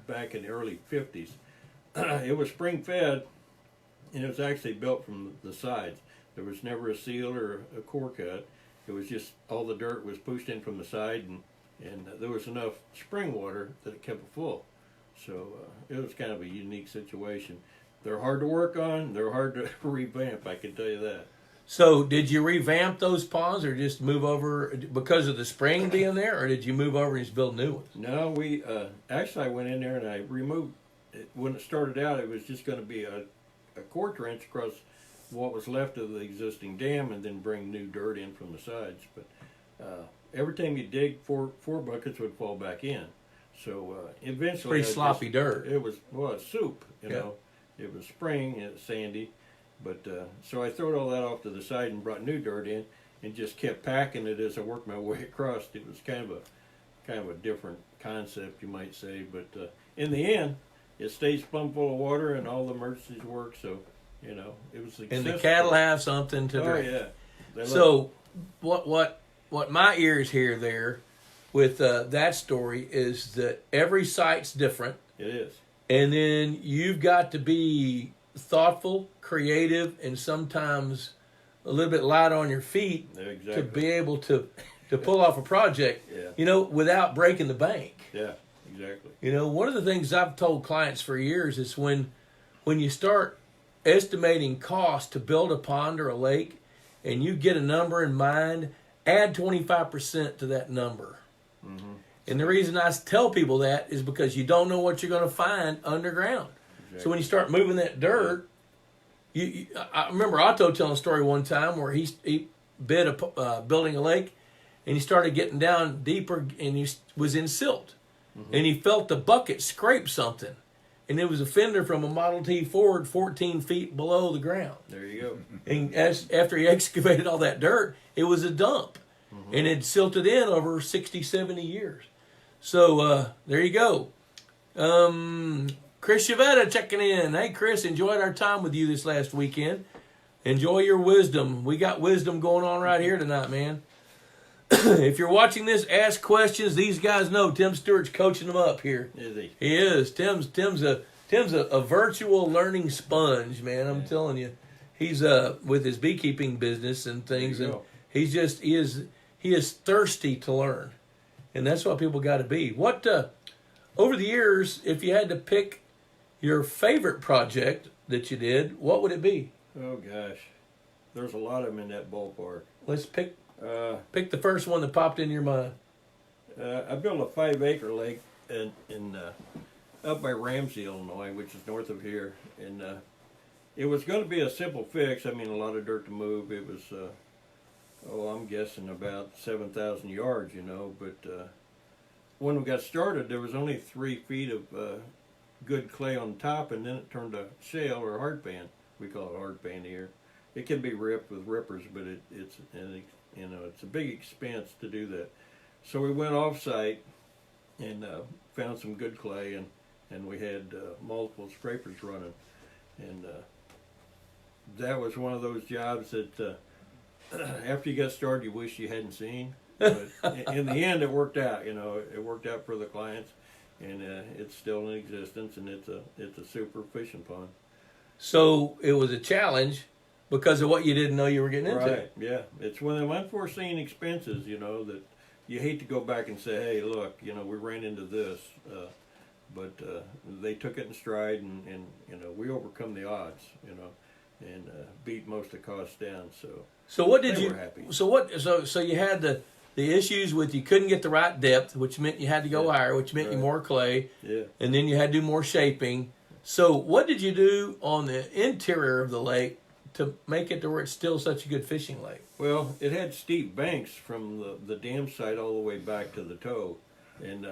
back in the early 50s. It was spring fed, and it was actually built from the sides. There was never a seal or a core cut. It was just all the dirt was pushed in from the side, and there was enough spring water that it kept it full. So it was kind of a unique situation. They're hard to work on. They're hard to revamp, I can tell you that. So did you revamp those ponds or just move over because of the spring being there, or did you move over and just build new ones? No, we actually I went in there and I removed it. When it started out, it was just going to be a core trench across what was left of the existing dam and then bring new dirt in from the sides. But every time you dig, four buckets would fall back in. So eventually, Pretty sloppy dirt. It was it's soup, you know. It was spring and it was sandy, but so I threw all that off to the side and brought new dirt in and just kept packing it as I worked my way across. It was kind of a different concept, you might say, but in the end, it stays plumb full of water and all the emergencies work. So you know, it was successful. And the cattle have something to drink. Oh yeah. So what my ears hear there with that story is that every site's different. It is. And then you've got to be thoughtful, creative, and sometimes a little bit light on your feet to be able to pull off a project, you know, without breaking the bank. Yeah, exactly. You know, one of the things I've told clients for years is when you start estimating cost to build a pond or a lake and you get a number in mind, add 25% to that number. Mm-hmm. And the reason I tell people that is because you don't know what you're going to find underground. Exactly. So when you start moving that dirt, I remember Otto telling a story one time where he bid building a lake, and he started getting down deeper, and he was in silt. Mm-hmm. And he felt the bucket scrape something. And it was a fender from a Model T Ford 14 feet below the ground. There you go. And after he excavated all that dirt, it was a dump. Mm-hmm. And it silted in over 60, 70 years. So there you go. Chris Chavetta checking in. Hey, Chris, enjoyed our time with you this last weekend. Enjoy your wisdom. We got wisdom going on right here tonight, man. If you're watching this, ask questions. These guys know Tim Stewart's coaching them up here. Is he? He is. Tim's a virtual learning sponge, man. I'm telling you. He's with his beekeeping business and things, and he is thirsty to learn. And that's what people got to be. What over the years, if you had to pick your favorite project that you did, what would it be? Oh gosh, there's a lot of them in that ballpark. Let's pick the first one that popped in your mind. I built a 5-acre lake in up by Ramsey, Illinois, which is north of here, and it was going to be a simple fix. I mean, a lot of dirt to move. It was. I'm guessing about 7,000 yards, you know, but when we got started, there was only 3 feet of good clay on top, and then it turned to shale or hardpan. We call it hardpan here. It can be ripped with rippers, but it's a big expense to do that. So we went off-site and found some good clay, and we had multiple scrapers running. And that was one of those jobs that after you got started, you wish you hadn't seen. But in the end, it worked out. It worked out for the clients, and it's still in existence, and it's a super fishing pond. So it was a challenge because of what you didn't know you were getting into. Right. Yeah. It's one of them unforeseen expenses, that you hate to go back and say, hey, look, we ran into this. But they took it in stride, and we overcome the odds, and beat most of the costs down. So what did they you? were happy. So you had the issues with you couldn't get the right depth, which meant you had to go higher, which meant you more clay, and then you had to do more shaping. So what did you do on the interior of the lake to make it to where it's still such a good fishing lake? Well, it had steep banks from the dam site all the way back to the toe, and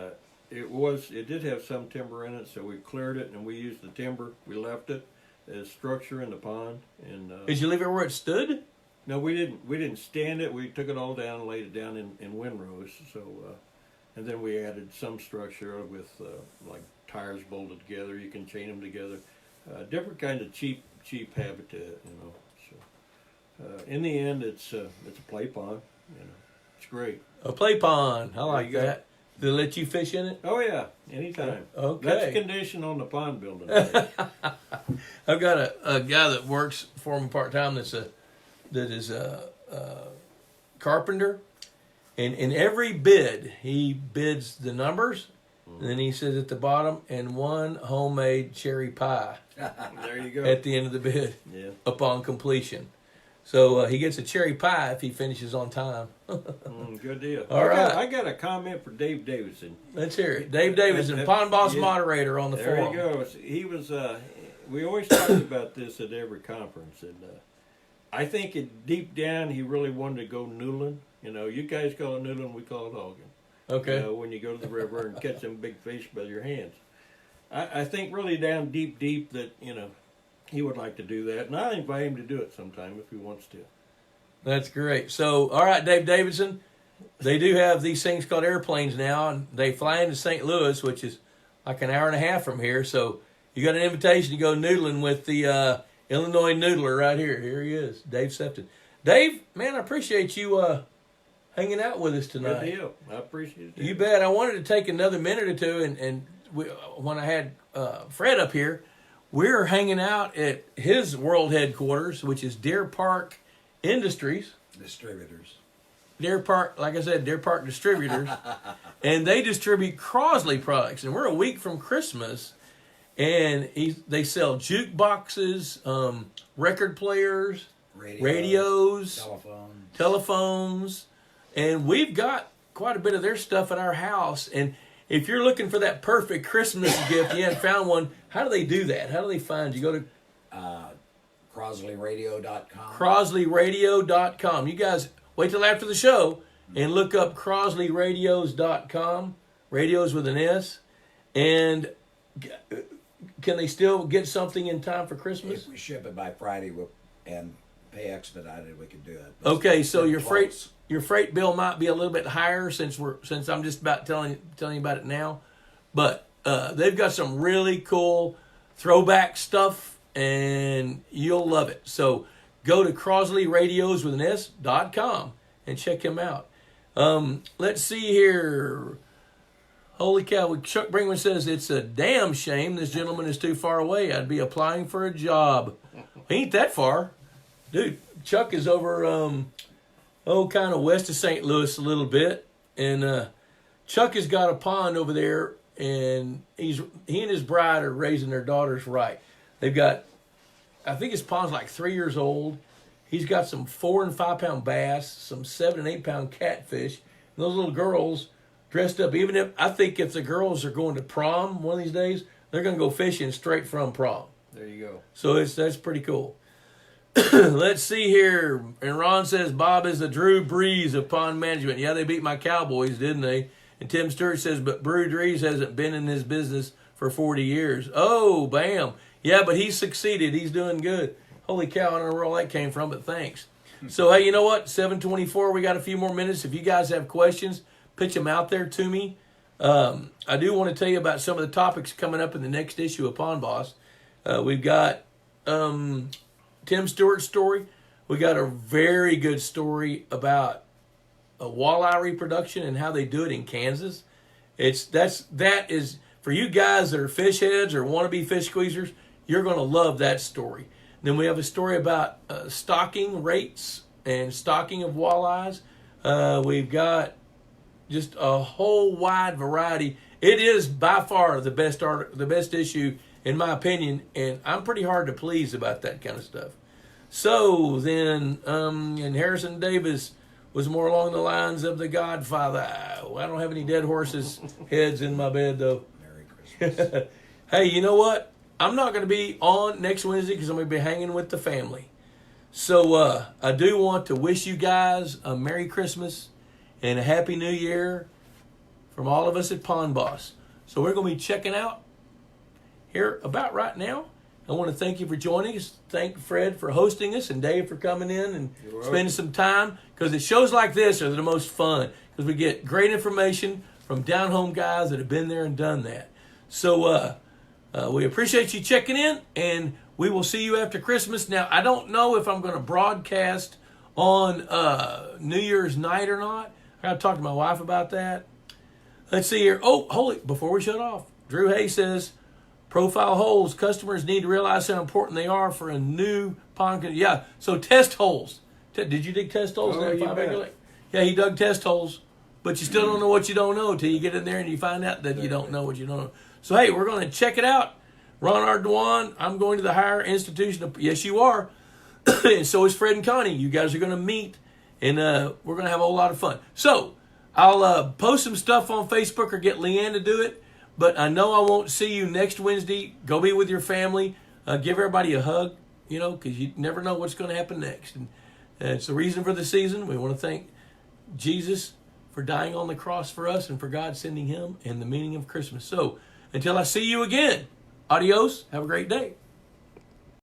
it did have some timber in it, so we cleared it and we used the timber. We left it as structure in the pond. And did you leave it where it stood? No, we didn't. We didn't stand it. We took it all down and laid it down in windrows. So, and then we added some structure with like tires bolted together. You can chain them together. Different kind of cheap habitat, So, in the end, it's a play pond. It's great. A play pond. I like that. Do they let you fish in it? Oh yeah, anytime. Okay. That's conditioned on the pond building. I've got a guy that works for me part time that is a carpenter, and in every bid he bids the numbers, and then he says at the bottom, and one homemade cherry pie. There you go. At the end of the bid, upon completion. So he gets a cherry pie if he finishes on time. Good deal. All right. I got a comment for Dave Davidson. Let's hear it. Dave Davidson, Pond Boss moderator on the forum. There you go. He was. We always talked about this at every conference, and I think deep down he really wanted to go noodling. You guys call it noodling, we call it hogging. Okay. When you go to the river and catch them big fish by your hands. I think really down deep that he would like to do that, and I invite him to do it sometime if he wants to. That's great. So, all right, Dave Davidson, they do have these things called airplanes now, and they fly into St. Louis, which is like an hour and a half from here. So you got an invitation to go noodling with the Illinois noodler right here. Here he is, Dave Sefton. Dave, man, I appreciate you hanging out with us tonight. Good deal. I appreciate it. You bet. I wanted to take another minute or two, and when I had Fred up here, we're hanging out at his world headquarters, which is Deer Park Industries. Distributors. Deer Park, like I said, Deer Park Distributors. And they distribute Crosley products. And we're a week from Christmas. And they sell jukeboxes, record players, radios, telephones. And we've got quite a bit of their stuff at our house. And if you're looking for that perfect Christmas gift, you haven't found one, how do they do that? How do they find you? Go to CrosleyRadio.com. CrosleyRadio.com. You guys wait till after the show and look up CrosleyRadios.com. Radios with an S. And can they still get something in time for Christmas? If we ship it by Friday and pay expedited, we can do it. Okay, so your freight bill might be a little bit higher since I'm just about telling you about it now. But they've got some really cool throwback stuff, and you'll love it. So go to CrosleyRadios.com and check him out. Let's see here. Holy cow. Chuck Brinkman says, it's a damn shame this gentleman is too far away. I'd be applying for a job. He ain't that far. Dude, Chuck is over, kind of west of St. Louis a little bit. And Chuck has got a pond over there, and he and his bride are raising their daughters right. They've got, I think his pond's like 3 years old. He's got some 4 and 5 pound bass, some 7 and 8 pound catfish. And those little girls dressed up, I think if the girls are going to prom one of these days, they're going to go fishing straight from prom. There you go. So that's pretty cool. Let's see here. And Ron says, Bob is the Drew Brees of pond management. Yeah, they beat my Cowboys, didn't they? And Tim Stewart says, but Drew Brees hasn't been in his business for 40 years. Oh, bam. Yeah, but he's succeeded. He's doing good. Holy cow, I don't know where all that came from, but thanks. So, hey, you know what? 7:24, we got a few more minutes. If you guys have questions, pitch them out there to me. I do want to tell you about some of the topics coming up in the next issue of Pond Boss. We've got Tim Stewart's story. We got a very good story about a walleye reproduction and how they do it in Kansas. That is for you guys that are fish heads or want to be fish squeezers. You're going to love that story. Then we have a story about stocking rates and stocking of walleyes. We've got just a whole wide variety. It is by far the best issue in my opinion, and I'm pretty hard to please about that kind of stuff. So then, and Harrison Davis was more along the lines of The Godfather. I don't have any dead horses' heads in my bed though. Merry Christmas. Hey, you know what? I'm not going to be on next Wednesday because I'm going to be hanging with the family. So I do want to wish you guys a Merry Christmas and a Happy New Year from all of us at Pond Boss. So we're going to be checking out here about right now. I want to thank you for joining us. Thank Fred for hosting us and Dave for coming in and spending some time, because shows like this are the most fun because we get great information from down-home guys that have been there and done that. So we appreciate you checking in, and we will see you after Christmas. Now, I don't know if I'm going to broadcast on New Year's night or not. I got to talk to my wife about that. Let's see here. Oh, holy! Before we shut off, Drew Hay says, profile holes. Customers need to realize how important they are for a new pond. Yeah, so test holes. Did you dig test holes? Oh, you bet. Yeah, he dug test holes, but you still don't know what you don't know till you get in there and you find out that you don't know what you don't know. So, hey, we're going to check it out. Ron Ardoin, I'm going to the higher institution. Yes, you are. And so is Fred and Connie. You guys are going to meet, and we're going to have a whole lot of fun. So, I'll post some stuff on Facebook or get Leanne to do it. But I know I won't see you next Wednesday. Go be with your family. Give everybody a hug, because you never know what's going to happen next. And it's the reason for the season. We want to thank Jesus for dying on the cross for us and for God sending him and the meaning of Christmas. So until I see you again, adios. Have a great day.